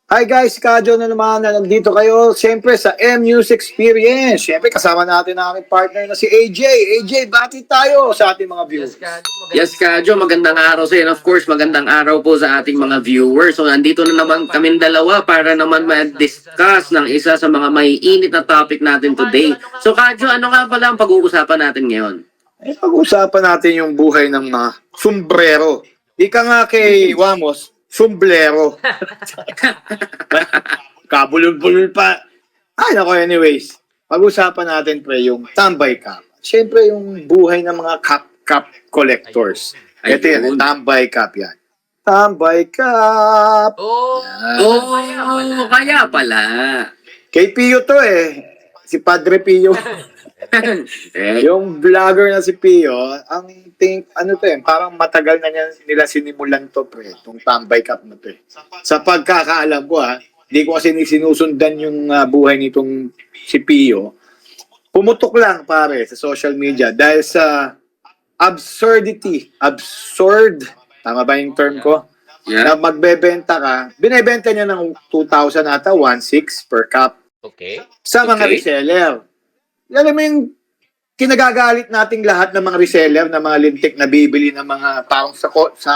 Hi guys, Kadyo na naman na nandito kayo siyempre sa M-News Experience. Siyempre kasama natin ang aking partner na si AJ. AJ, bati tayo sa ating mga viewers. Yes, Kadyo, magandang araw sa iyo. And of course, magandang araw po sa ating mga viewers. So, nandito na naman kaming dalawa para naman ma-discuss ng isa sa mga may init na topic natin today. So, Kadyo, ano nga pala ang pag-uusapan natin ngayon? Pag-usapan natin yung buhay ng mga sombrero. Ika nga kay Wamos, sombrero. Kabulol-bulol pa. Ay, nako, anyways. Pag-usapan natin, pre, yung tambay cup. Siyempre, yung buhay ng mga cup collectors. Ito yan, tambay cup yan. Tambay cup. Kaya pala. Kay Pio to eh. Si Padre Pio. Yung vlogger na si Pio, parang matagal na nila sinimulan to, pre, itong tambay cup na to eh. Sa pagkakaalam ko hindi ko kasi sinusundan yung buhay nitong si Pio. Pumutok lang, pare, sa social media dahil sa absurd, tama ba yung term ko? Yeah. Na magbebenta ka, binebenta niya ng 2,000 ata, 1,600 per cup. Okay. Sa mga reseller. Alam mo yung kinagagalit nating lahat ng mga reseller na mga lintik na bibili ng mga parang sa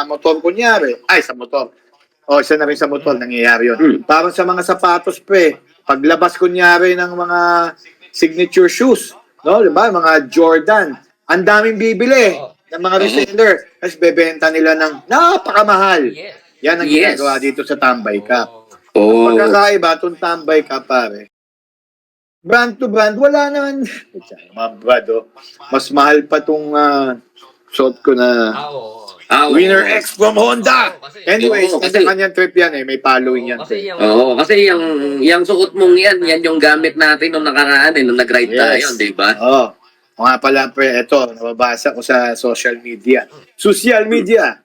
motor kunyari. Ay, sa motor. O, isa na rin sa motor, nangyayari yun. Parang sa mga sapatos, pre. Paglabas kunyari ng mga signature shoes, no? Diba? Mga Jordan. Ang daming bibili ng mga reseller. Tapos bebenta nila ng napakamahal. Yan ang ginagawa dito sa Tambay Cup. Pagkakaiba, itong Tambay Cup, pare. Brand to brand, wala naman. Mga brand, mas mahal pa itong shot ko na Winner X from Honda. Anyways, kasi kanyang trip yan eh. May following yan. Kasi yung suot mong yan yung gamit natin nung nakaraan nung nag-ride tayo, di ba? Mga pala, pre, ito, nababasa ko sa social media. Social media.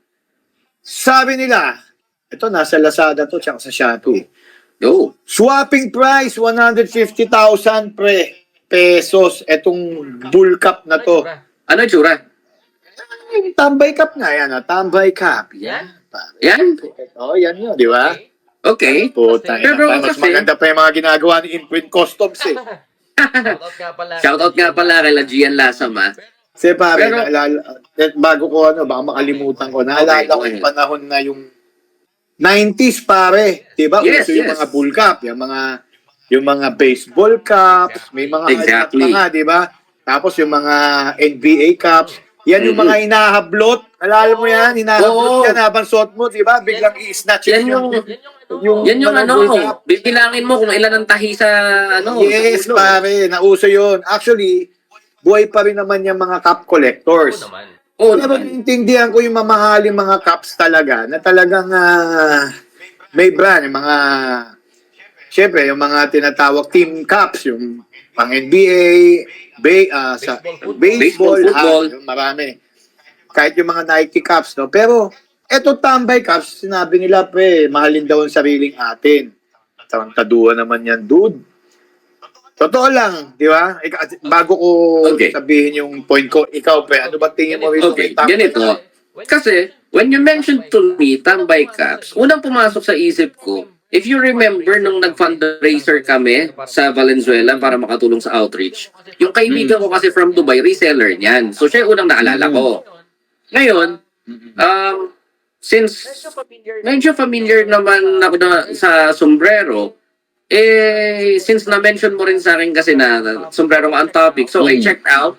Sabi nila, ito, nasa Lazada to, tsaka sa Shopee. Swapping price, 150,000 pesos. Etong bull cup na to. Ano yung tsura? Tambay cup na yan. Tambay cup. Yan. Yan? Yan yun, di ba? Okay. Puta, mas maganda pa yung mga ginagawa ni Imprint Customs eh. Shoutout nga pala kay Gian Lasama. Kasi pare, bago ko baka makalimutan ko, naalala ko yung panahon na yung 90s, pare. Diba? Yes, Uso yung mga bull cup, yung mga baseball cups, may mga exactly. Mga, diba? Tapos yung mga NBA cups, yan yung mga inahablot. Alala mo yan, inahablot yan habang suot mo, diba? Biglang i-snatch yan yung bibilangin mo kung ilan ang tahi sa Yes, pare, nauso yun. Actually, buhay pa rin naman yung mga cup collectors. Pero intindihan ko yung mamahaling mga cups talaga na talagang may brand, yung mga syempre, yung mga tinatawag team cups, yung pang NBA, sa baseball, football. Marami. Kahit yung mga Nike cups, no? Pero eto tambay cups, sinabi nila, pre, mahalin daw ang sariling atin. Tarantaduhan naman yan, dude. Totoo lang, di ba? Bago ko sabihin yung point ko, ikaw, pre, ano ba tingin mo rito? Ganito. Kasi, when you mentioned to me, tambay cups, unang pumasok sa isip ko, if you remember nung nag-fundraiser kami sa Valenzuela para makatulong sa outreach, yung kaibigan ko kasi from Dubai, reseller niyan. So, siya yung unang naalala ko. Ngayon, since medyo familiar naman ako sa sombrero, since na-mention mo rin sa akin kasi na sombrero ang topic, so I checked out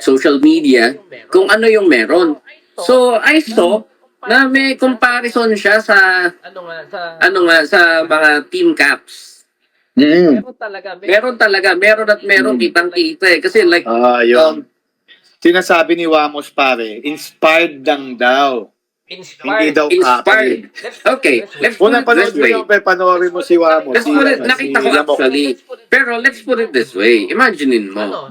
social media kung ano yung meron. So, I saw na may comparison siya sa sa mga team caps. Meron talaga, meron kitang-kita eh. Kasi like, sinasabi ni Wamos, pare, inspired lang daw. Hindi daw inspired. Okay, let's put it this way. Panoorin mo si Wamos. Nakita ko actually. Pero let's put it this way. Imaginein mo.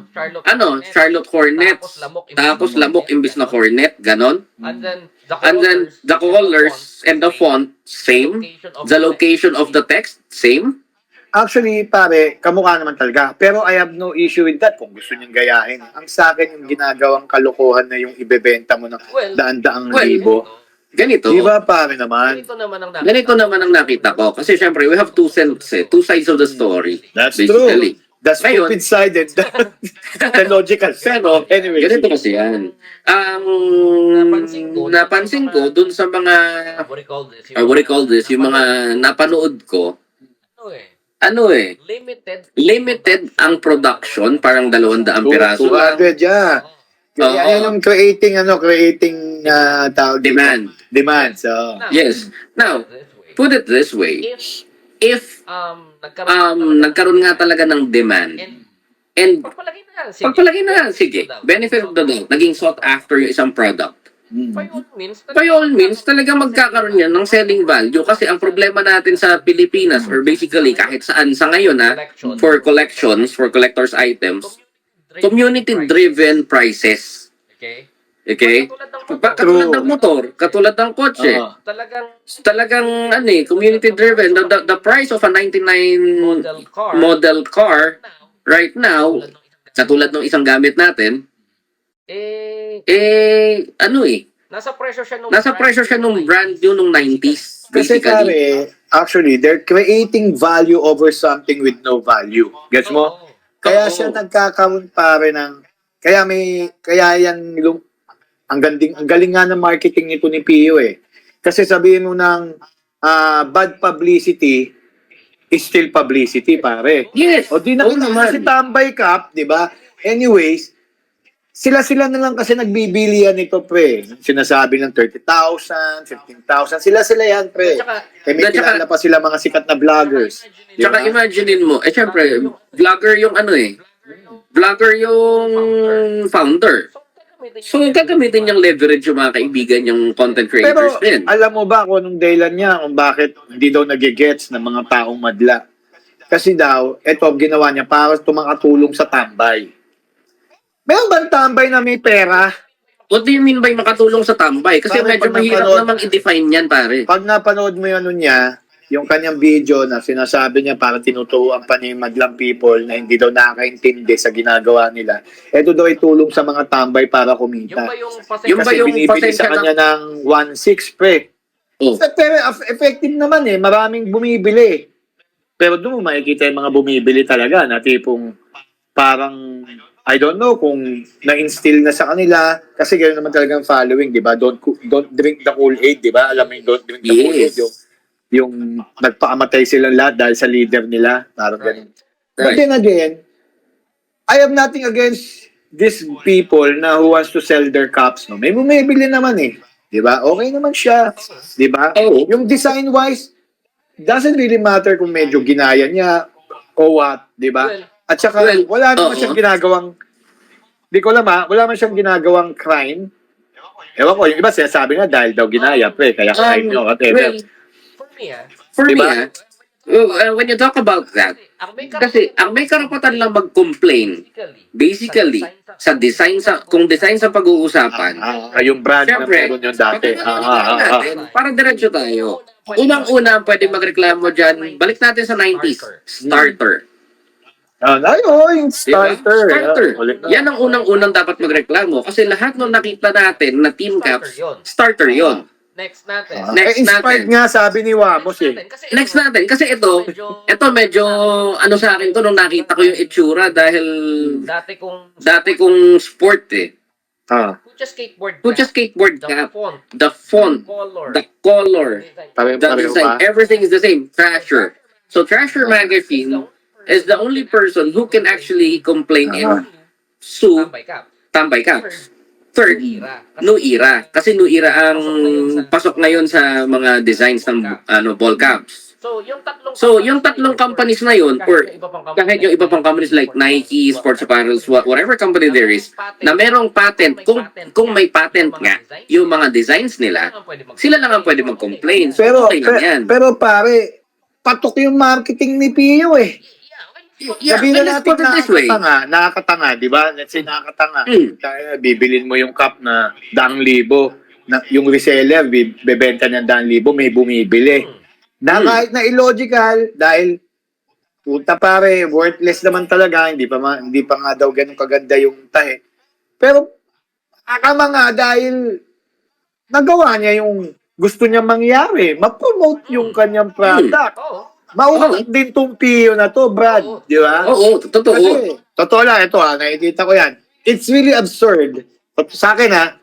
Charlotte Hornets. Tapos lamok imbis na Hornet. Ganon. And then the colors and the font, same. The location of the text, same. Actually, pare, kamukha naman talaga. Pero I have no issue with that kung gusto niyong gayahin. Ang sa akin, yung ginagawang kalokohan na yung ibebenta mo ng daan-daang libo. Ganito. Di ba pare naman? Ganito naman ang nakita ko. Kasi syempre, we have two sides two sides of the story. That's basically. true. The Ngayon- stupid side and the logical side. Pero, Anyway. ganito kasi yan. Ang napansin ko dun sa mga, What do you call this? or what do you call this, yung mga napanood ko, limited ang production, parang 200 piraso lang. 200, yeah. Oo. Yan yung creating tawag dito. Demand. So, Yes. Now, put it this way. If nagkaroon nga talaga ng demand, and pagpalagay na lang, sige, benefit of the doubt, naging sought after yung isang product. By all means, talaga magkakaroon yan ng selling value kasi ang problema natin sa Pilipinas or basically kahit saan sa ngayon for collections, for collectors items, community-driven prices. Okay? Katulad ng motor, katulad ng kotse, Oo. talagang community-driven. The price of a 99 model car right now, katulad ng isang gamit natin, Nasa presyo siya nung brand new nung 90s. kasi Basically. pare, actually, they're creating value over something with no value. Gets mo? Kaya Oo. siya nagkakaroon pare ng, ang galing nga ng marketing nito ni Pio eh. Kasi sabihin mo ng bad publicity is still publicity pare. Yes. O di na Oo naman. si Tambay Cup, di ba? Anyways, sila na lang kasi nagbibilihan nito pre. Sinasabi ng 30,000, 15,000. Sila yan pre. Eh may kilala pa sila mga sikat na vloggers. Di Tsaka ba? imaginein mo, syempre, vlogger yung vlogger yung founder. So, gagamitin niyang leverage yung mga kaibigan yung content Pero creators din. alam mo ba kung anong dahilan niya kung bakit hindi daw nagigets ng mga taong madla? Kasi daw, eto ginawa niya para tumakatulong sa tambay. Meron bang tambay na may pera? What do you mean by makatulong sa tambay? Kasi Pare, medyo pag mahirap napanood- namang i-define yan, pare. Pag napanood mo yun niya, yung kanyang video na sinasabi niya para tinuturuan pa niya yung madlang people na hindi daw nakakaintindi sa ginagawa nila, eto daw ay tulong sa mga tambay para kumita. Yung ba Kasi yung binibili pasensya sa kanya ng 1.6 pre. Oh. Pero effective naman eh, maraming bumibili. Pero doon mo makikita yung mga bumibili talaga na tipong parang I don't know kung na-instill na sa kanila kasi gano'n naman talagang following, di ba? Don't drink the Kool-Aid, di ba? Alam mo yung don't drink the Kool-Aid, yung nagpakamatay silang lahat dahil sa leader nila. Parang ganun. But then again, I have nothing against these people na who wants to sell their cups. No? May bumibili naman eh. Di ba? Okay naman siya. Di ba? Oo. Yung design-wise, doesn't really matter kung medyo ginaya niya o what. Di ba? At saka, wala naman oo. siyang ginagawang, di ko alam wala naman siyang ginagawang crime. Ewan ko, yung iba sinasabi nga dahil daw ginaya, pre, kaya crime nyo, whatever. For me, Diba? when you talk about that, kasi ang may karapatan lang mag-complain, basically, kung design sa pag-uusapan, Yung brand na syempre, meron yun dati. natin, para diretso tayo. Unang-una, pwede magreklamo dyan, balik natin sa 90s, starter. Yung starter. Starter. Ulit na. Yan ang unang-unang dapat magreklamo kasi lahat ng nakita natin na team caps, starter yon. Next natin. Inspired nga, sabi ni Wamos eh. Next natin, kasi ito medyo ano sa akin to nung nakita ko yung itsura dahil dati kong sport eh. Pucha skateboard cap, the font, the color, the Pareho design, ba? everything is the same. Trasher. So Trasher Magazine is the only person who can actually complain and sue Tambay Caps. Third, New Era. Kasi New Era ang pasok ngayon sa mga designs ng ball caps. So, yung tatlong companies na yun, or kahit yung iba pang companies like Nike, Sports Apparel, whatever company there is, na merong patent, kung may patent nga, yung mga designs nila, sila lang ang pwede mag-complain. So, Pero, okay lang yan. pero pare, patok yung marketing ni Pio eh. Yeah, Sabihin na let's natin put it this way. nakakatanga, di ba? Let's say nakakatanga. Mm. Bibilin mo yung cup na 100,000, na, yung reseller, bebenta niya 100,000, may bumibili. Na kahit na illogical, dahil puta pare, worthless naman talaga, hindi pa nga daw ganun kaganda yung tahe. Pero, akama nga dahil nagawa niya yung gusto niya mangyari? Ma-promote yung kanyang product. Oo. Mautak din tong Pio na to, Brad. Di ba? Oo, totoo. Kasi, totoo lang, ito nakikita ko yan. It's really absurd. Sa akin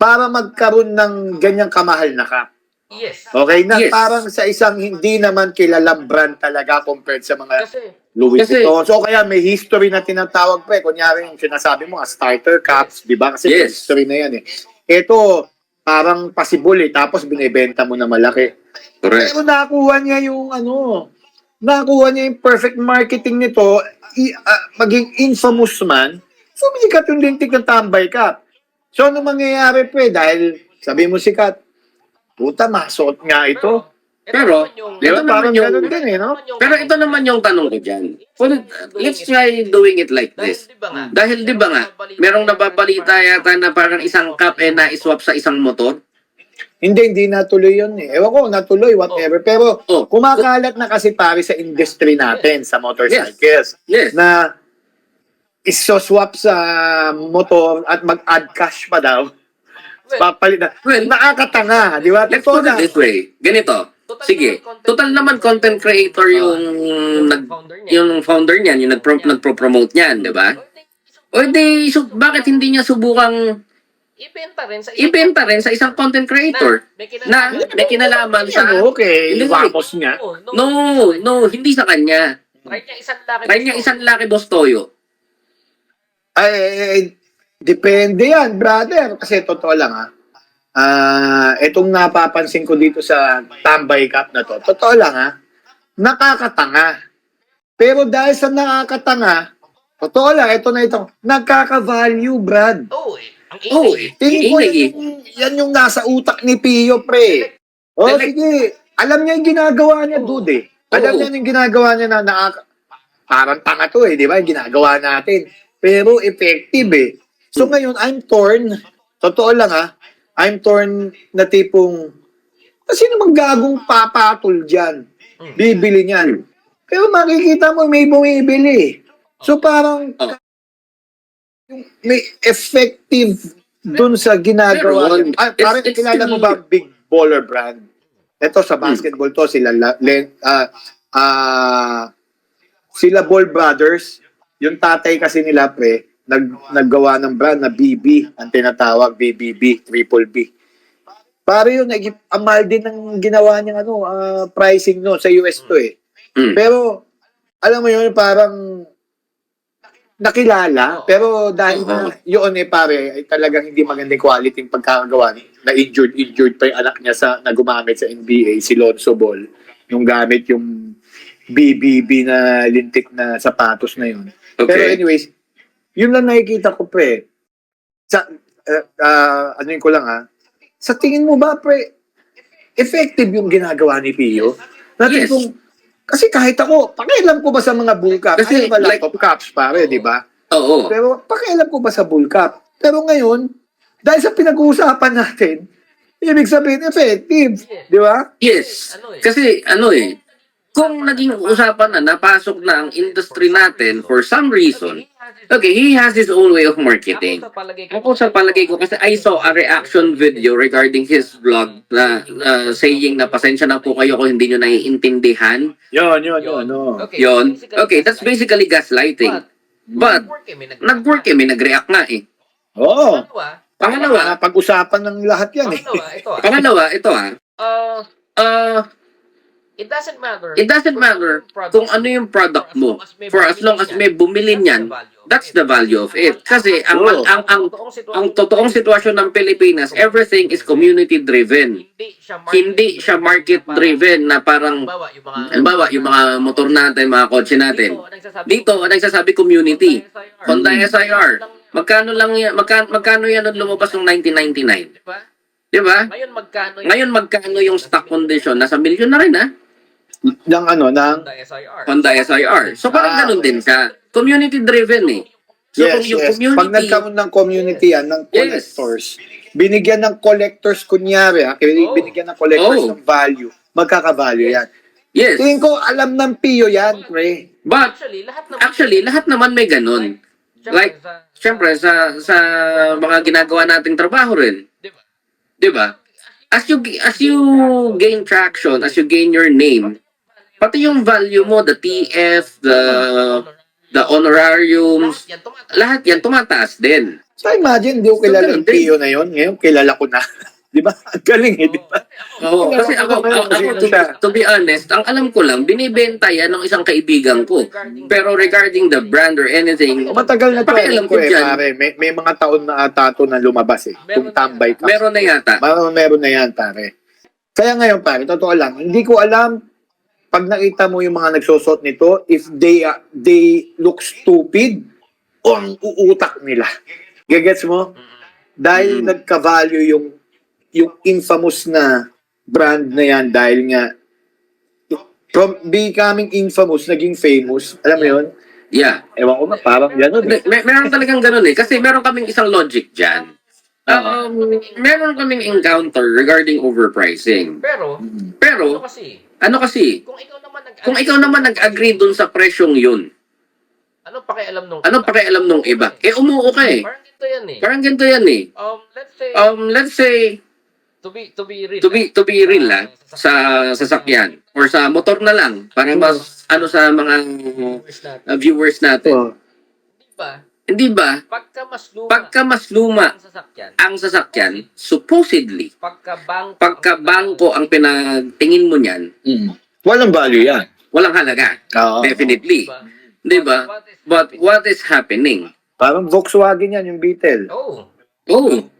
para magkaroon ng ganyang kamahal na cup. Yes. Okay? Na Yes. parang sa isang hindi naman kilalang brand talaga compared sa mga Kasi, Louis Kasi- Vuitton. So kaya may history na tinatawag pa eh. Kunyari yung sinasabi mo, starter cups, di ba? Kasi may Yes. history na yan eh. Ito, parang possible eh. Tapos binibenta mo na malaki. Correct. Pero nakuha niya yung nakuha niya yung perfect marketing nito, maging infamous man, sumikat yung lintik ng Tambay Cup. So, ano mangyayari dahil sabi mo sikat, puta, masuot nga ito. Pero, Di ba? ito naman Parang yung- ganun din eh, no? Pero ito naman yung tanong ko dyan. Let's try doing it like this. Dahil di ba nga, merong nababalita yata na parang isang cup na-swap sa isang motor. Hindi natuloy yun eh. Ewan ko, natuloy, whatever. Pero, Oh. kumakalat na kasi pare sa industry natin, sa motorcycles. Yes. Na isoswap sa motor at mag-add cash pa daw. Papalit na. Well, Nakakatanga, di ba? let's Totoo put it na. this way. Ganito. Sige. Total naman content creator yung founder niyan, yung nagpro-promote niyan, di ba? O di, bakit hindi niya subukang ibenta rin sa isang content creator na may kinalaman sa... Ano, okay, Hindi, Vamos nga. No, hindi sa kanya. Try niya isang laki Boss Toyo. Ay, depende yan, brother. Kasi totoo lang itong napapansin ko dito sa Tambay Cup na to, totoo lang nakakatanga. Pero dahil sa nakakatanga, totoo lang, ito, nagkaka-value, Brad. Oo eh. Tingin ko ingay. yan yung nasa utak ni Pio, pre. Sige. Alam niya yung ginagawa niya, dude eh. Alam niya yung ginagawa niya na parang tanga to eh, di ba? Yung ginagawa natin. Pero effective eh. So ngayon, I'm torn. Totoo lang I'm torn na tipong, sino mang gagong papatol dyan? Bibili niyan. Pero makikita mo, may bumibili. So parang, may effective dun sa ginagawa. Meron. Parang It's kilala mo still- ba Big Baller Brand? Ito sa basketball to, sila Ball Brothers, yung tatay kasi nila naggawa ng brand na BB, ang tinatawag BBB, Triple B. Pare yun, ang mahal din ng ginawa niyang pricing no sa US to eh. Mm. Pero, alam mo yun, parang nakilala, pero dahil na yun pare, ay talagang hindi magandang quality yung pagkakagawa. Na injured pa yung anak niya na gumamit sa NBA, si Lonzo Ball, yung gamit yung BBB na lintik na sapatos na yun. Pero Okay. anyways, yun lang nakikita ko sa, ko lang sa tingin mo ba effective yung ginagawa ni Pio? Yes. Kasi kahit ako, pakialam ko ba sa mga bull cup? Kasi, Kasi ba like- laptop cups, pare, di ba? Oo. Pero pakialam ko ba sa bull cup? Pero ngayon, dahil sa pinag-uusapan natin, ibig sabihin effective, di ba? Yes. Kasi kung naging usapan na napasok na ang industry natin for some reason, okay, he has his own way of marketing. Ako sa palagay ko, kasi I saw a reaction video regarding his vlog na saying na pasensya na po kayo kung hindi nyo naiintindihan. Yun. Yon. Okay, that's basically gaslighting. But, nag-work may nag-react nga eh. Oo. Pangalawa, Pag-usapan ng lahat yan eh. Pangalawa, ito ito it doesn't matter. it doesn't matter kung ano yung product mo. For as long as may bumili niyan, that's the value of it. Kasi ang totoong sitwasyon ng Pilipinas, everything is community driven. Hindi siya market driven na parang halimbawa yung mga motor natin, mga kotse natin. Dito, ang nagsasabi community. Honda SIR. Magkano yan nung lumabas ng 1999? Di ba? Ngayon magkano yung stock condition? Nasa milyon na rin Ng Honda SIR. So parang ganun din siya. Community driven eh. So kung yung community, Pag nagkaroon ng community ng Yes. collectors, binigyan ng collectors kunyari, binigyan ng collectors ng value, magkaka-value yan. yes. Tingin ko, alam ng Pio yan, pre. But actually, lahat naman may ganun. Like, syempre, sa mga ginagawa nating trabaho rin. Di ba? as you gain traction, as you gain your name, pati yung value mo, the TF, the honorariums, lahat yan tumataas din. So imagine, hindi ko So, kilala ganun yung PO na yun. Ngayon, kilala ko na. Di ba? Ang galing eh, di ba? Oo, kasi ako, to be honest, ang alam ko lang, binibenta yan ng isang kaibigan ko. Pero regarding the brand or anything, Matagal na to. pakialam Alam ko ko eh, dyan. pare. May mga taon na ata to na lumabas eh. Kung tambay ka. Meron na yata. Meron na yan, pare. Kaya ngayon, pare, totoo lang, hindi ko alam pag nakita mo yung mga nagsusot nito, if they look stupid o ang uutak nila. Gagets mo? Dahil nagka-value yung infamous na brand na yan dahil nga from becoming infamous, naging famous. Alam mo yun? Yeah. Ewan ko na, parang gano'n. Meron talagang ganun eh. Kasi meron kaming isang logic dyan. Meron kaming encounter regarding overpricing. Pero, Pero, ano kasi, ano kasi, kung ikaw naman nag-agree dun sa presyong yun, anong pakialam nung anong pakialam nung iba? Eh, umuo ka eh. Parang ganito yan eh. Parang ganito yan eh. Let's say, Let's say, to be real. to be real sa sasakyan or sa motor na lang para mas ano sa mga viewers natin. Oh. Diba? Hindi ba? Pagka mas luma Ang sasakyan, supposedly, pagka bangko ang pinagtingin mo niyan, Walang value yan. walang halaga. Oo. Definitely. Di ba? But what is happening? Parang Volkswagen yan, yung Beetle. Oh, Oh,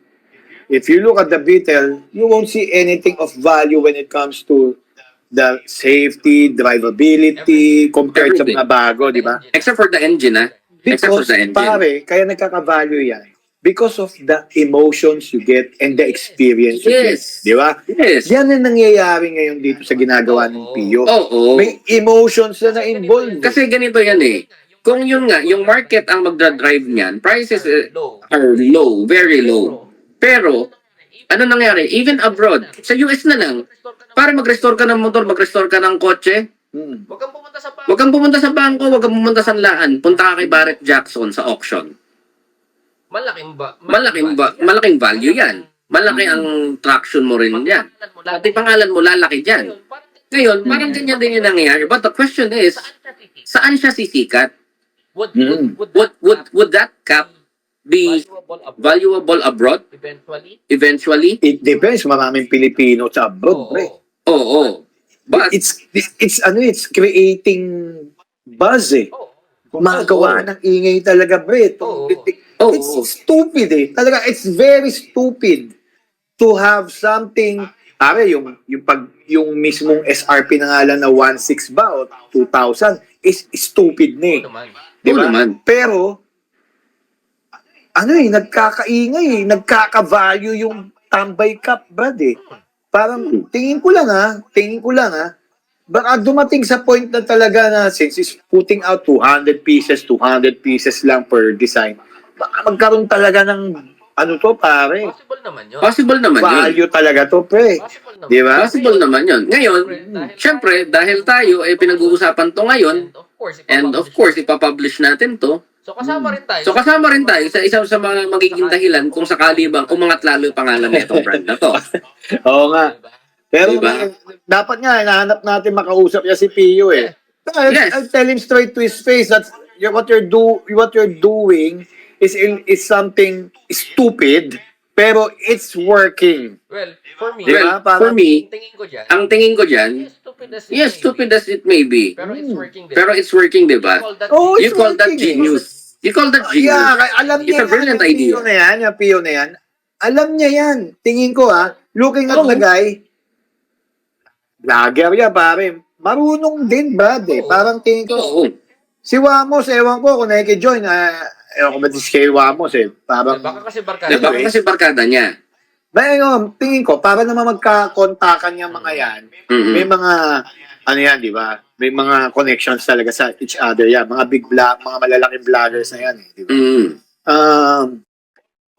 If you look at the Beetle, you won't see anything of value when it comes to the safety, drivability, compared sa mga bago, di ba? except for the engine, Except for Because, the engine. pare, kaya nagkaka-value yan. Because of the emotions you get and the experience you get. Yes. Di ba? Yes. Yan ang nangyayari ngayon dito sa ginagawa ng PIO. Oo. May emotions na na-involved. Kasi ganito yan eh. Kung yun nga, yung market ang magdadrive niyan, prices low. are low, very low. Pero, ano nangyari? Even abroad, sa US na lang, para mag-restore ka ng motor, mag-restore ka ng kotse, Huwag kang pumunta sa huwag kang pumunta sa bangko, huwag kang pumunta sa laan, punta ka kay Barrett Jackson sa auction. Malaking value yan. Malaki ang traction mo rin yan. Pati pangalan mo lalaki dyan. Ngayon, parang ganyan din yung nangyayari. But the question is, saan siya sisikat? Would that cap be valuable abroad eventually? It depends. Maraming Pilipino sa abroad, pre. Oo. But, It's creating buzz eh. Gumagawa ng ingay talaga, bre. It's stupid eh. Talaga, it's very stupid to have something, yung mismong SRP na nga lang na 1.6 ba o 2,000 is stupid na eh. Di ba? naman. Pero, nagkakaingay eh. Nagkaka-value yung tambay cup, brad eh. Parang, tingin ko lang baka dumating sa point na talaga na since it's putting out 200 pieces lang per design, baka magkaroon talaga ng pare. Possible naman yun. Possible naman yun. Value talaga to, pre. Di ba? Possible naman yun. Ngayon, syempre, dahil tayo ay pinag-uusapan to ngayon, and of course, ipapublish natin to, So kasama rin tayo. so kasama rin tayo sa isang sa mga magiging dahilan kung sakali bang umangat lalo yung pangalan nitong brand na to. Oo nga. Pero Diba? dapat nga, hinahanap natin makausap niya si Pio eh. Yes. I'll tell him straight to his face that what you're doing is something stupid, pero it's working. Well, for me, Diba? For me, ang tingin ko dyan, ang stupid as it may be, pero it's working din. pero it's working, di ba? Oh, You it's call that working eh. genius. You call that genius. Yeah, alam It's niya a brilliant yung idea. Pio na yan. Alam niya yan. Tingin ko looking at Oo. the guy, vlogger yan, pare. Marunong din, Brad eh. Oo. Parang tingin ko, Oo. si Wamos, ewan ko kung nakiki-join. Ewan ko ba si kay Wamos eh. Parang, Baka kasi barkada. Di ba? Kasi barkada niya. tingin ko, para naman magkakontakan yung mga yan, Mhm. may mga, di ba? May mga connections talaga sa each other yan. Mga big vlog, mga malalaking vloggers na yan eh, di ba? Mhm.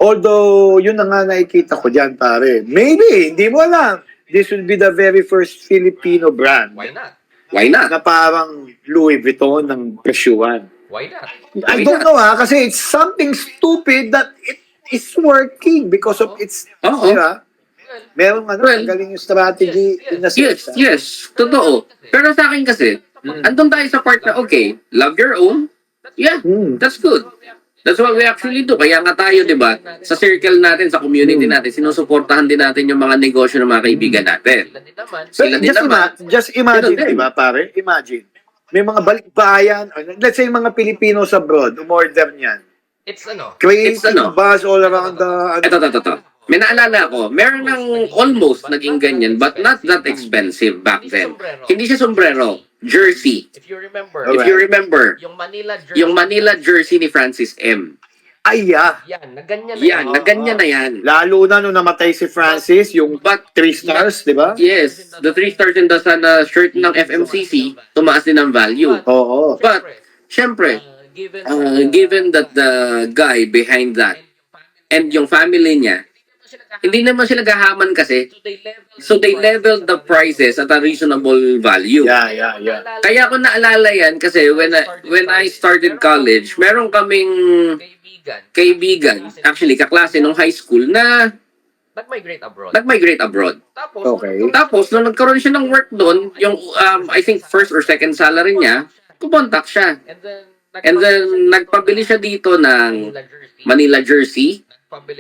Although, yun na nga nakikita ko dyan, pare. Maybe, hindi mo alam. This will be the very first Filipino brand Why not? Why not? na parang Louis Vuitton ng presyuan. Why not? I don't know kasi it's something stupid that it is working because of its, Oo. di ba? Merong Well, galing yung strategy in the Yes, sense. yes. Totoo. Pero sa akin kasi, andun tayo sa part na, okay, love your own. Yeah, that's good. That's what we actually do. Kaya nga tayo, di ba, sa circle natin, sa community natin, sinusuportahan din natin yung mga negosyo ng mga kaibigan natin. Sila din naman. Just imagine, Ganun din. di ba, pare? Imagine. May mga balikbayan, let's say mga Filipinos abroad, umorder niyan. It's ano? Creating It's ano? buzz all around the... Ito. May naalala ko, meron ng almost naging ganyan, but not that expensive back then. Hindi siya sombrero, jersey. If you remember, If you remember, yung Manila jersey. yung Manila jersey ni Francis M. Ay, Yan, naganyan na Yan, na ganyan na yan. Lalo na nung namatay si Francis, yung But 3 stars, di ba? yes, the 3 stars in the sun na shirt ng FMCC, tumaas din ang value. Oo. But, syempre, given that the guy behind that and yung family niya, hindi naman sila gahaman kasi, so they leveled the prices at a reasonable value. Yeah. Kaya ko naalala yan kasi when I started college, meron kaming kaibigan, actually kaklase nung high school na Nag-migrate abroad. nag-migrate abroad. Tapos, Okay. Tapos, nung nagkaroon siya ng work doon, yung, I think, first or second salary niya, kumontak siya. And then, nagpabili siya dito ng Manila jersey.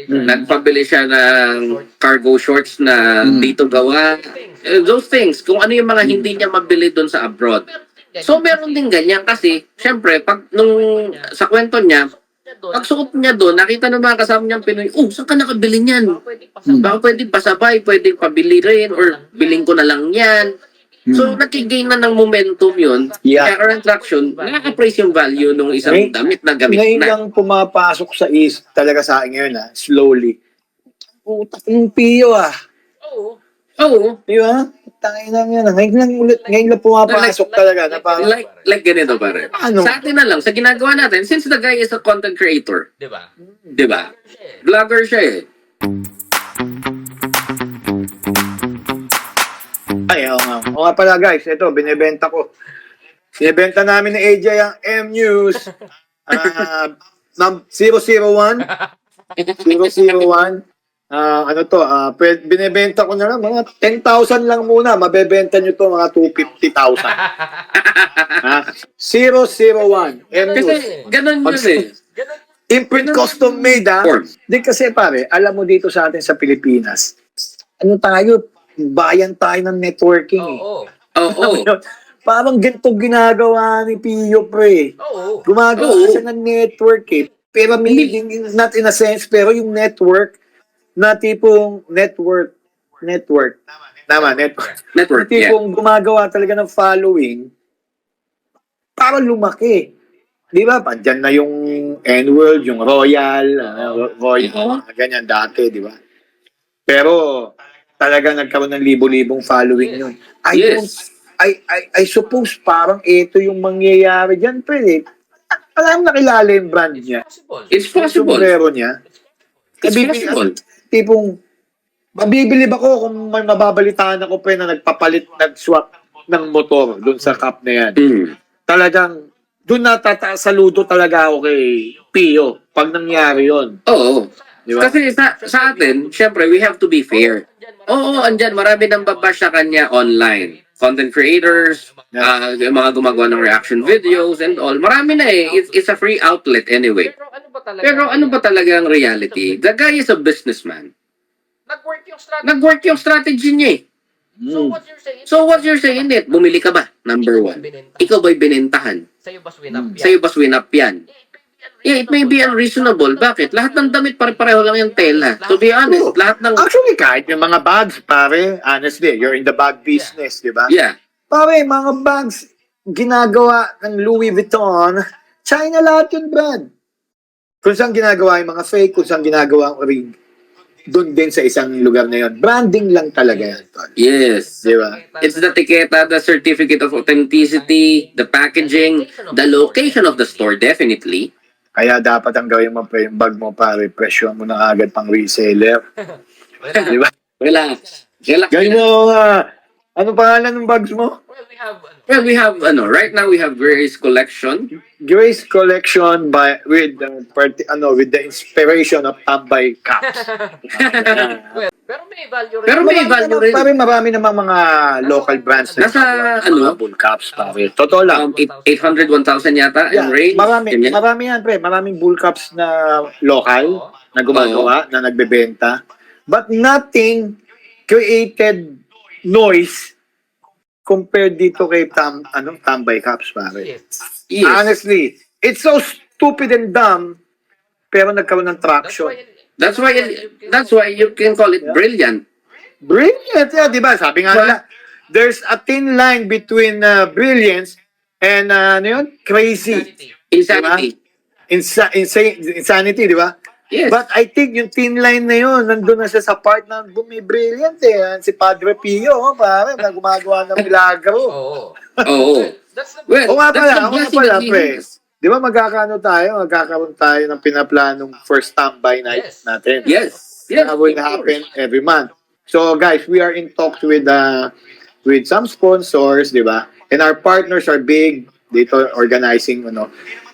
Nagpabili siya ng cargo shorts na dito gawa. Those things, kung ano yung mga hindi niya mabili doon sa abroad. So, meron din ganyan kasi, syempre, sa kwento niya, pag suot niya doon, nakita ng mga kasama niyang Pinoy, saan ka nakabili niyan? Baka pwedeng pasabay, pwedeng pabili rin, or biling ko na lang yan. So, nakigain na ng momentum yun. Yeah. Kaya current traction, nakaka-appraise yung value ng isang Ngayon- damit na gamit Ngayon na. lang pumapasok sa talaga sa akin ngayon, slowly. Utak ng Pio, Oo. Oo. Di ba? Tangin lang yan. Ngayon lang pumapasok talaga. Na parang, Like ganito pare. Ano? Sa atin na lang, sa ginagawa natin, since the guy is a content creator, Di ba? di ba? Vlogger siya eh. ay, oo nga. Oo nga pala guys, ito, binibenta ko. Binibenta namin ni AJ ang M-News. 001. 001. Binibenta ko na lang, mga 10,000 lang muna. Mabebenta nyo to mga 250,000. 001. M-News. Kasi ganun yun eh. Imprint custom made, ha? Form. Di kasi pare, alam mo dito sa atin sa Pilipinas, ano tayo, bayan tayo ng networking eh. Oo. Oo. Parang ganito ginagawa ni Pio, pre. Oo. Gumagawa Oo. siya ng network eh. Pero not in a sense, pero yung network, na tipong network. Tama, network. Network, Yung tipong gumagawa talaga ng following para lumaki. Di ba? Pandyan na yung N-World, yung Royal, ganyan dati, di ba? Pero talaga nagkaroon ng libo-libong following yun. I suppose parang ito yung mangyayari dyan, pre. Alam nakilala yung brand niya. It's Yung possible. sombrero niya. It's possible. Tipong, mabibilib ako kung may mababalitaan ako pre na nag-swap ng motor doon sa cup na yan. Talagang, doon saludo talaga ako kay Pio pag nangyari yon. Oo. Di ba? Kasi sa atin, syempre, we have to be fair. Oo, andyan, marami nang babash sa kanya online. Content creators, yung mga gumagawa ng reaction videos and all. Marami na eh. It's a free outlet anyway. Pero ano ba talaga ang reality? The guy is a businessman. Nag-work yung strategy. Nag-work yung strategy niya eh. So what you're saying? So what you're saying it, bumili ka ba? Number one. Ikaw ba'y binentahan? Sa'yo ba swinap yan? Sa'yo ba swinap yan? Yeah, it may be unreasonable. Bakit? Lahat ng damit pare-pareho lang yung tela. To be honest, lahat ng... Actually, kahit yung mga bags, pare, honestly, you're in the bag business, di ba? Yeah. Pare, mga bags, ginagawa ng Louis Vuitton, China lahat yun, Brad. Kung saan ginagawa yung mga fake, kung saan ginagawa ang rig, doon din sa isang lugar na yun. Branding lang talaga yan, tol. Yes. Di ba? It's the tiketa, the certificate of authenticity, the packaging, the location of the store, definitely. Kaya dapat ang gawin mo pa yung bag mo, pare, presyo mo na agad pang reseller. Di ba? Relax. Relax. Gawin mo, ano pangalan ng bags mo? Well, we have, Well, right now we have Grace Collection. Grace Collection with the inspiration of Tambay Caps. Pero may value rin. Pero may value rin. Pare, marami namang mga local brands na Nasa, mga bull caps, pare. Totoo lang. 800, 1,000 yata Yeah, yung range. Ganyan. marami yan, pre. Maraming bull caps na local na gumagawa, na nagbebenta. But nothing created noise compared dito kay Tambay Caps, pare. Yes. Yes. Honestly, it's so stupid and dumb, pero nagkaroon ng That's traction. why, That's why you can call it brilliant. Brilliant, yeah, di ba? Sabi nga nila, there's a thin line between brilliance and ano yun? Crazy. Insanity. Insanity, di ba? Yes. But I think yung thin line na yun, nandun na siya sa part na may brilliant eh. Si Padre Pio, pare, na gumagawa ng milagro. Oo. Oo. That's the Well, O nga that's pala, the blessing that he pre. has. Di ba magkakaroon tayo ng pinaplanong first standby night Yes. natin. Yes. Yes. That will happen every month. So guys, we are in talks with some sponsors, di ba? And our partners are big dito organizing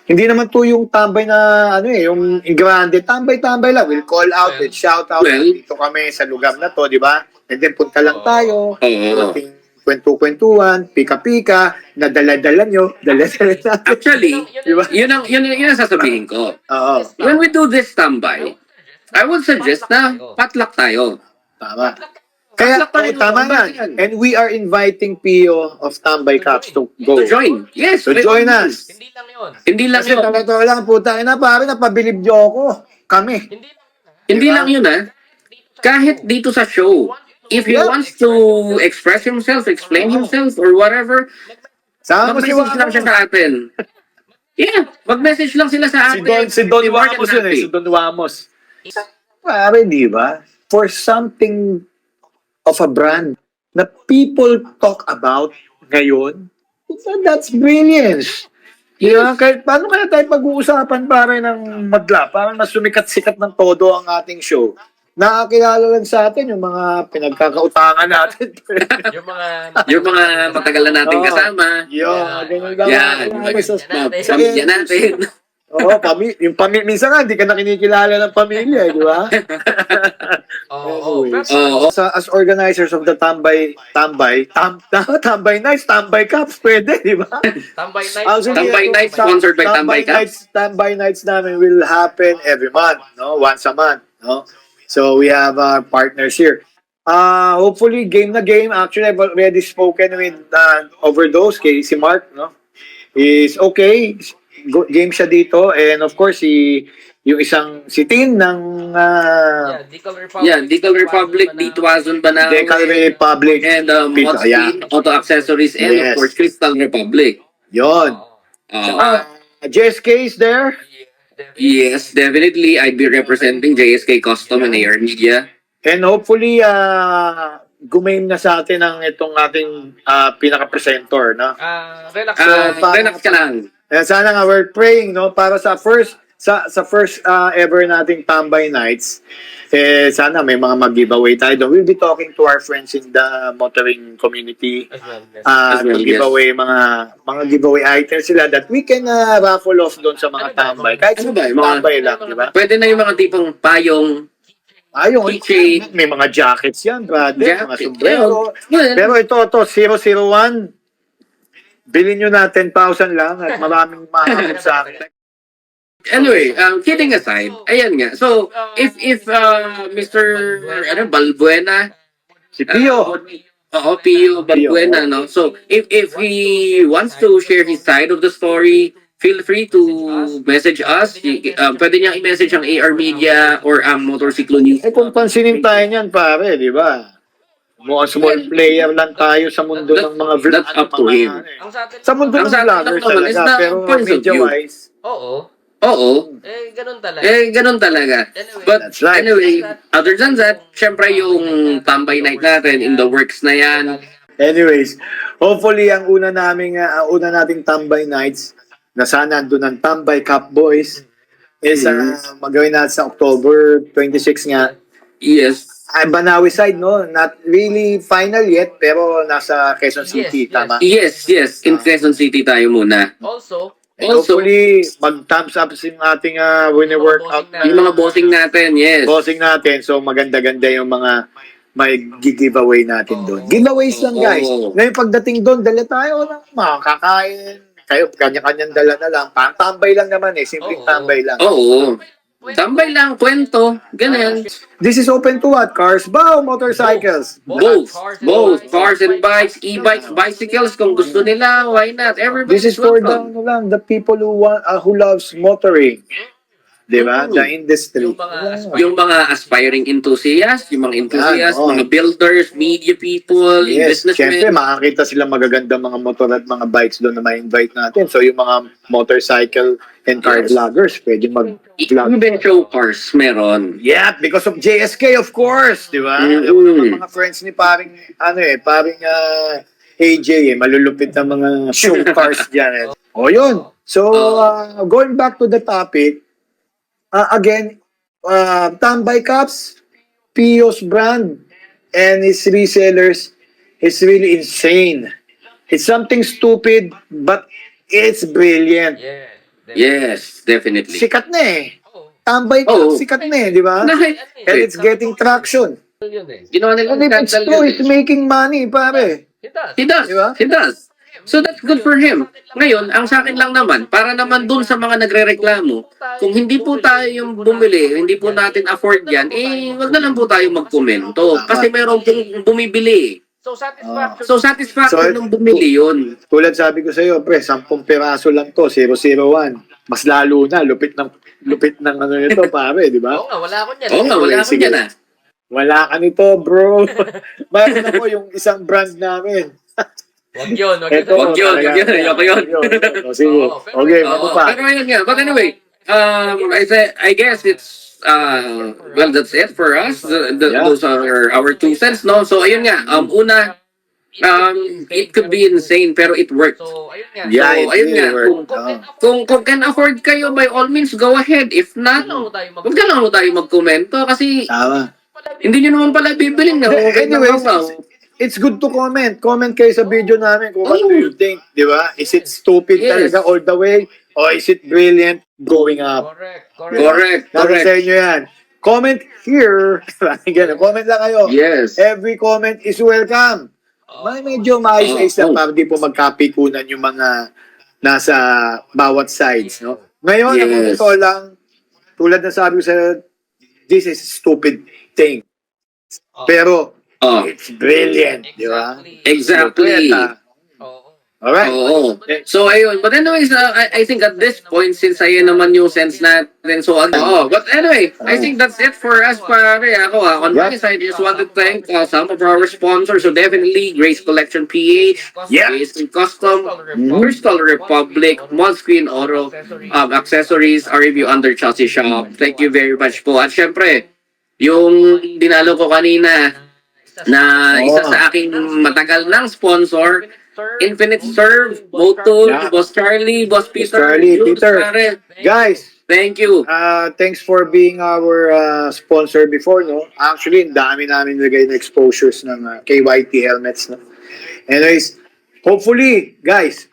Hindi naman to yung tambay na yung grande, tambay-tambay lang. We'll call out, we'll shout out. Well, Dito kami sa lugar na to, di ba? And then punta lang tayo. Oo. Ating kwento-kwentuhan, pika-pika, na dala-dala nyo, dala-dala natin. Actually, Diba? yun ang sasabihin ko. Oo, When we do this tambay, I would suggest na potluck tayo. tama. Kaya, tama yan. And we are inviting Pio of Tambay Caps to go. To join. Yes. To join us. Hindi lang yun. Hindi lang Kasi yun. totoo lang, puta, pare, napabilib nyo ako. Kami. Hindi lang yun. Hindi Diba? lang yun Kahit dito sa show, if he wants to express himself, explain himself, or whatever, Sama mo si mag-message lang siya sa atin. Yeah, mag-message lang sila sa atin. Si Don We're more than Wamos yun happy. Si Don Wamos. Pare, di ba? For something of a brand na people talk about ngayon, that's brilliance. Kahit paano kaya tayo pag-uusapan pare ng madla, parang mas sumikat-sikat ng todo ang ating show. Nakakilala lang sa atin yung mga pinagkakautangan natin. Yung mga matagal na natin kasama. Ganun lang. Yan, pamilya natin. Oo, yung minsan nga, hindi ka na kinikilala ng pamilya, di ba? Oo. Anyways. Oo. As organizers of the Tambay Nights, Tambay Cups, pwede, di ba? Tambay night. Tambay Nights, sponsored by Tambay Cups. Tambay Nights namin will happen every month, once a month, So we have partners here. Hopefully, game na game. Actually, I've already spoken with Overdose, kay si Mark, is okay. Game siya dito. And of course, yung si Tin ng Decal Republic, Ditwazon Banawe, Decal Republic. and Pito, Modspeed, Auto Accessories, and of Yes. course, Crystal Republic. Yon. JSK is there. Yes, definitely. I'd be representing JSK Custom and AR Media. And hopefully, gumame na sa atin ang itong ating pinaka-presenter, no? Relax. Relax ka lang. And sana nga, we're praying, para sa first ever nating Tambay Nights, sana may mga mag-giveaway tayo doon. We'll be talking to our friends in the motoring community. As well, Giveaway, mga giveaway items sila that we can raffle off doon sa mga tambay. Kahit Ano sa ba, yung mga- tambay lang, di ba? Pwede na yung mga tipong payong, Ayun, keychain. may mga jackets yan, brother. Mga jacket. sombrero. Well, Pero ito, 001, bilhin nyo na 10,000 lang at maraming mahamon sa akin. anyway, kidding aside, ayan nga. So, if Mr. Balbuena, Si Pio. Pio Balbuena, no? So, if he wants to share his side of the story, feel free to message us. Pwede niyang i-message ang AR Media or ang Motorsiklo News. Kung pansinin tayo niyan, pare, di ba? Mga small player lang tayo sa mundo ng mga vlog. That's up to him. Ang sa atin, Sa mundo Ang ng sa atin vloggers naman is talaga. the Pero points of view. media-wise, Oo. Oo. Ganun talaga. Ganun talaga. Anyway, But That's right. anyway, other than that, syempre yung Tambay Night natin, in the works na yan. anyways, hopefully, ang una nating Tambay Nights, na sana andun ang Tambay Cup Boys, is magawin natin sa October 26 nga. Yes. Banawi side, no? Not really final yet, pero nasa Quezon City, Yes, tama? Yes. In Quezon City tayo muna. also, And Also, hopefully, mag-thumbs up sa ating wini-workout na yung mga bossing natin, yes. bossing natin. So, maganda-ganda yung mga may giveaway natin doon. Giveaways lang, guys. Oo. Ngayon, pagdating doon, dala tayo ng mga kakain. Kayo, kanya-kanyang dala na lang. Parang tambay lang naman eh. Simpleng Oo. tambay lang. Oo. Tambay lang, kwento, ganyan. This is open to what? Cars ba o motorcycles? Both. Cars and bikes, e-bikes, bicycles, kung gusto nila, why not? Everybody This is for the people who want who loves motoring. Di ba? The industry. Yung mga aspiring enthusiasts, yung mga enthusiasts, Yan, oo. mga builders, media people, Yes, syempre businessmen. makakita sila magaganda mga motor at mga bikes doon na ma-invite natin. So yung mga motorcycle and car Yes. vloggers, pwede mag-vlog. Even show cars, meron. Yeah, because of JSK, of course, di ba? Mhm. Yung mga friends ni paring, paring AJ, malulupit na mga show cars dyan. O yun. So, going back to the topic, again, Tambay Cups, Pio's brand, and his resellers is really insane. It's something stupid, but it's brilliant. Yeah. Yes, definitely. Sikat na eh. Oo. Tambay Oo. Cups, sikat na eh, di ba? And it's getting traction. Yun eh. Ginawa nila And if it's true, it's making money, pare. It does. He does. Diba? He does. So that's good for him. Ngayon, ang sa akin lang naman, para naman dun sa mga nagre-reklamo, kung hindi po tayo yung bumili, hindi po natin afford yan, wag na lang po tayo magkomento. Kasi meron pong bumibili. So satisfaction. So satisfaction So, nung bumili yun. Tulad sabi ko sa iyo, pre, 10 piraso lang to, 001. Mas lalo na, lupit ng ano nito, pare, di ba? Oo nga, wala ako niyan. Oo nga, wala akong Sige. yan ah. Wala ka nito, bro. Mayroon ako yung isang brand namin. Wag yun. Ito, Wag yun, wag yun, ayoko yun. O, sige. Oo, pero- Okay, Oo, ano pa? pero ayun nga. But anyway, I guess it's well, that's it for us. Yeah. Those are our 2 cents, no? So ayun nga. Una, it could be insane, pero it worked. So, ayun nga. Yeah, So, it ayun really nga. worked. Kung can afford kayo, by all means, go ahead. If not, Ano tayo mag- huwag na lang tayo magkomento kasi Tama. hindi nyo naman pala bibilin na. Anyways, it's good to comment. Comment kayo sa video namin kung what do you think, di ba? Is it stupid Yes. talaga all the way? Or is it brilliant going up? Correct. Nasa Correct. sa inyo yan. Comment here. Ganun, comment lang kayo. Yes. Every comment is welcome. May medyo maayos-ayos lang para di po magkapikunan yung mga nasa bawat sides, no? Ngayon, Yes. ang ito lang, tulad na sabi ko sa this is stupid thing. Pero, Oh, it's brilliant, di ba? exactly. Oo. Alright. Oo. So, ayun. But anyways, I think at this point, since ayun naman yung sense natin, so ano. But anyway, I think that's it for us, pare. Ako, on my side, just want to thank some of our sponsors. So definitely, Grace Collection PH, Yeah. Grace Custom, Crystal Republic, Moleskine Auto, Accessories, our review under Chelsea Shop. Thank you very much po. At syempre, yung dinalo ko kanina, na isa sa aking matagal ng sponsor, Infinite Serve, Moto, Yeah. Boss Charlie, Boss Peter. Charlie, Yun, Peter. pare. Guys, Thank you. thanks for being our sponsor before, no? Actually, ang dami namin nilagay na exposures ng KYT helmets, no? Anyways, hopefully, guys,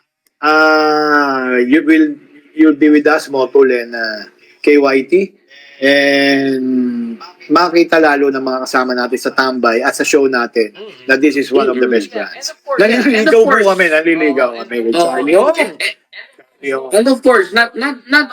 you'll be with us, Motol and KYT, and makita lalo ng mga kasama natin sa tambay at sa show natin na this is one of the best brands. Naliligaw po kami, naliligaw kami with Charlie. Oh, And of course, not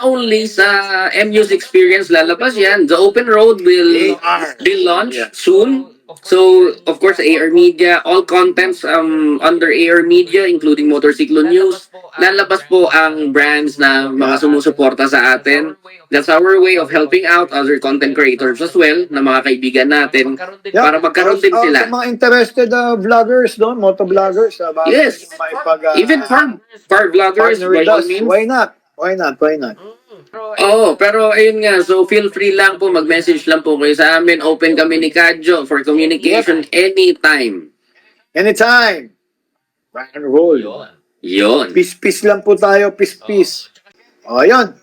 only sa M-News Experience lalabas yan, the Open Road will be launched soon. So, of course, AR Media, all contents under AR Media, including Motorcyclo News, lalabas po ang brands na mga sumusuporta sa atin. That's our way of helping out other content creators as well, na mga kaibigan natin, para magkaroon din sila. Sa mga interested vloggers, no? Moto vloggers. Yes. Even car vloggers, partner by with all us. means. Why not? Why not? Why not? Oo, pero ayun nga, so feel free lang po, mag-message lang po kayo sa amin. Open kami ni Kadjo for communication anytime. Anytime. Rock and roll. Yun. Peace lang po tayo. Peace. O, yun.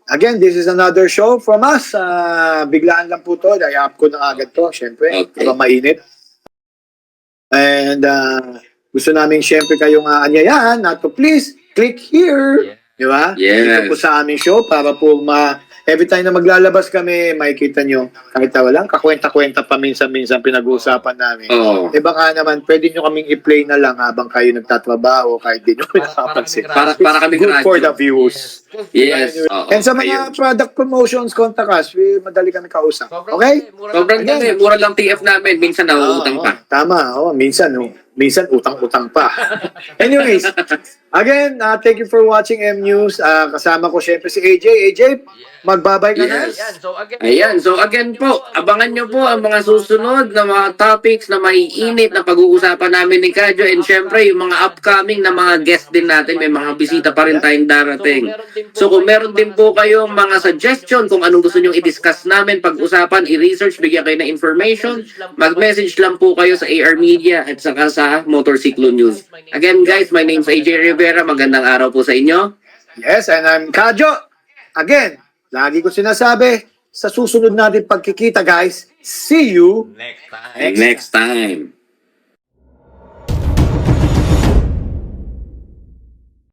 Again, this is another show from us. Biglaan lang po to. I-up ko na agad to, syempre. Okay. Diba mainit? And gusto namin syempre kayong anyayahan na to please click here Di ba? Yes. Dito po sa aming show para po every time na maglalabas kami, makikita nyo, kahit na walang kakwenta-kwenta pa minsan-minsan pinag-uusapan namin. Oo. Eh baka naman, pwede nyo kaming i-play na lang habang kayo nagtatrabaho, kahit di nyo pinapansin. Para kami Good for the views. Yes. Oo. And sa mga Ayun. product promotions, contact us. Madali kami kausap. Okay? Sobrang dali. Mura lang TF namin. Minsan nauutang pa. Tama. Minsan utang-utang pa. Anyways, again, thank you for watching M News. Kasama ko syempre si AJ. AJ, magbabay ka na. Yes. Ayan, so Ayan. So again again, po, abangan nyo po ang mga susunod na mga topics na maiinit na pag-uusapan namin ni Kadyo. And syempre, yung mga upcoming na mga guest din natin. May mga bisita pa rin tayong darating. So kung meron din po kayong mga suggestion kung anong gusto nyong i-discuss namin, pag-usapan, i-research, bigyan kayo ng information, mag-message lang po kayo sa AR Media at saka sa Motorsiklo News. Again guys, my name's AJ Rivera. Magandang araw po sa inyo. Yes, and I'm Kadyo. Again, lagi ko sinasabi, sa susunod natin pagkikita guys, see you next time. Next time.